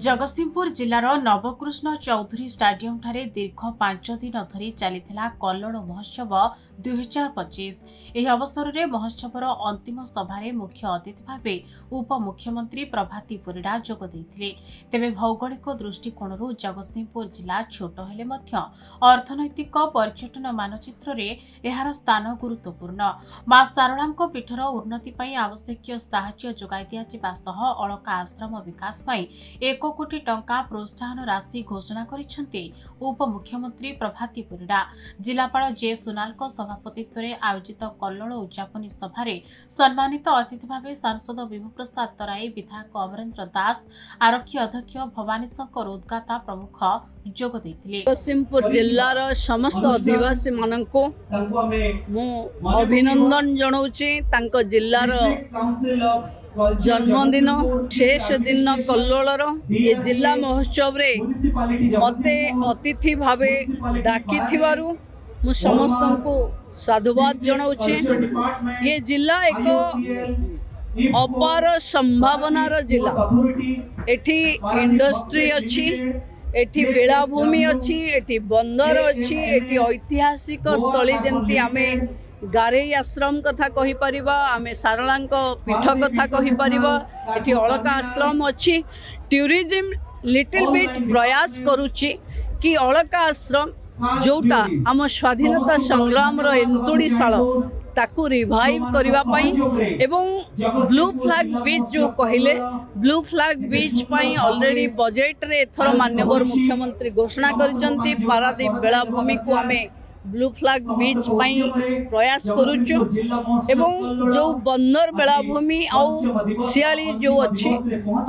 Jagatsinghpur जिलार Navkrishna Chaudhary stadium ठारे दीर्घ 5 दिन धरी चलिथिला कल्लड़ महोत्सव 2025। एही अवसर में महोत्सवर अंतिम सभारे मुख्य अतिथि भावे उपमुख्यमंत्री प्रभाती परिड़ा जोग देइथिले। तेबे भौगोलिक दृष्टिकोणरू जगतसिंहपुर जिला छोट हेले मध्य अर्थनैतिक पर्यटन मानचित्र रे एहार स्थान गुरुत्वपूर्ण। मां सारଳାଙ୍କ पीठर उन्नति पई आवश्यक साहाय्य जोगाई दियाजिबा सह अलका आश्रम विकास पई 1 कोटी टंका प्रोत्साहन राशि घोषणा करिसेंती उपमुख्यमंत्री प्रभाती परिड़ा। जिलापाल जे सोनालको सभापतित्व में आयोजित कल्लड़ उद्यापनी सभारे सम्मानित अतिथि भावे सांसद विभू प्रसाद तराई, विधायक अमरेंद्र दास, आरक्षी अध्यक्ष भवानी शंकर उद्गाता प्रमुख जोग देइथिले। जगतसिंहपुर जिल्लार समस्त आदिवासी माननको मु अभिनंदन जनाउछि। तांको जिल्लार जन्मदिन शेष दिन कल्लड़ ये जिला महोत्सव रे मते अतिथि भावे डाकी थिबारु मु समस्त को साधुवाद जनाउछि। ये जिला एक अपार संभावनार जिला। एठी इंडस्ट्री अच्छी, एठी बेलाभूमि अच्छी, एठी बंदर अच्छी, एठी ऐतिहासिक स्थली जेमती आमे गारेई आश्रम कथा कहि परिबा, आमे सारଳାଙ୍କ पीठ कथा कहि परिबा, एठी अलका आश्रम अच्छी। टूरिज्म लिटिल बिट प्रयास करूची कि अलका आश्रम जोटा आम स्वाधीनता संग्राम रो एंतुड़ीशाल ताकू रिवाइव करबा पई एवं ब्लू फ्लैग बीच जो कहले ब्लू फ्लैग बीच पई ऑलरेडी बजेट रे एथर माननीय मुख्यमंत्री घोषणा करिसंती। पारादीप बेलाभूमि को आमे ब्लू फ्लैग बीच पई प्रयास करूचु एवं जो बंदर बेलाभूमि आउ सियाली जो अच्छी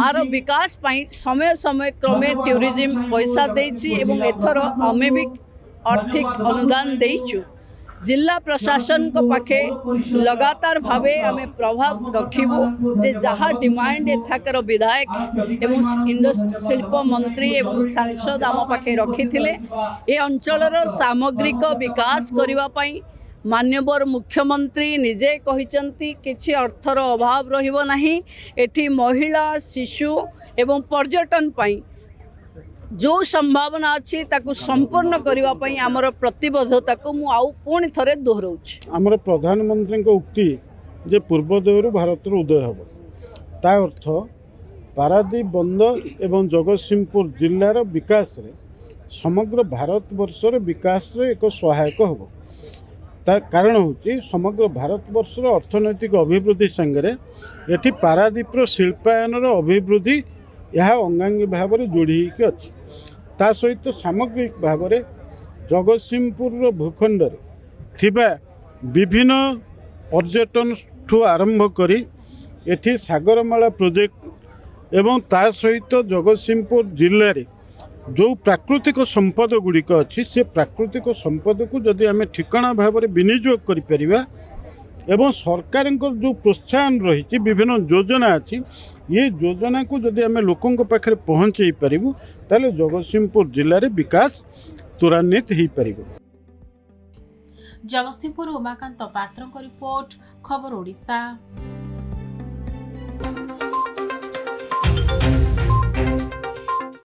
आर विकास पई समय समय क्रमे टूरिज्म पैसा देछि एवं एथर आमे भी आर्थिक अनुदान देइछु। जिला प्रशासन को पाखे लगातार भावे आमे प्रभाव रखिबु जे जहाँ डिमांड एथाकर विधायक एवं इंडस्ट्री शिल्प मंत्री एवं सांसद आम पाखे रखिथिले। ए अंचलर सामग्रिक विकास करिवा पई मान्यवर मुख्यमंत्री निजे कहिचंती किछि अर्थर अभाव रहिबो नाही। एठी महिला शिशु एवं पर्यटन पई जो संभावना अच्छी ताकू संपूर्ण करबा पई हमर प्रतिबद्धता को मु आउ पुणी थरे दोहराउछि। हमर प्रधानमंत्री को उक्ति जे पूर्वोदय भारतर उदय हब ता अर्थ पारादीप बंदर एवं जगतसिंहपुर जिलार विकास रे समग्र भारतवर्षर विकास रे एक सहायक हब। ता कारण होची समग्र भारतवर्षर अर्थनैतिक अभिवृद्धि संगे एठी पारादीपर शिल्पायनर अभिवृद्धि यह अंगांगी भाव में जोड़ी अच्छी। ता सहित सामग्रिक भाव में जगतसिंहपुर भूखंड थिबा विभिन्न पर्यटन ठू आरंभ करी एठी सागरमाला प्रोजेक्ट एवं ता सहित जगतसिंहपुर जिले में जो प्राकृतिक संपद गुड़िक अच्छी से प्राकृतिक संपद को जदि आम ठिकाना भाव में विनियोग करिपरिबा एवं सरकार जो प्रोत्साहन रही विभिन्न योजना अच्छी ये योजना को जदि आम लोकों पाखे पहुँचे पारिबु ताले जगतसिंहपुर जिले में विकास त्वरान्वित हो पारिबु। जगतसिंहपुर उमाकांत पात्र रिपोर्ट, खबर ओडिशा।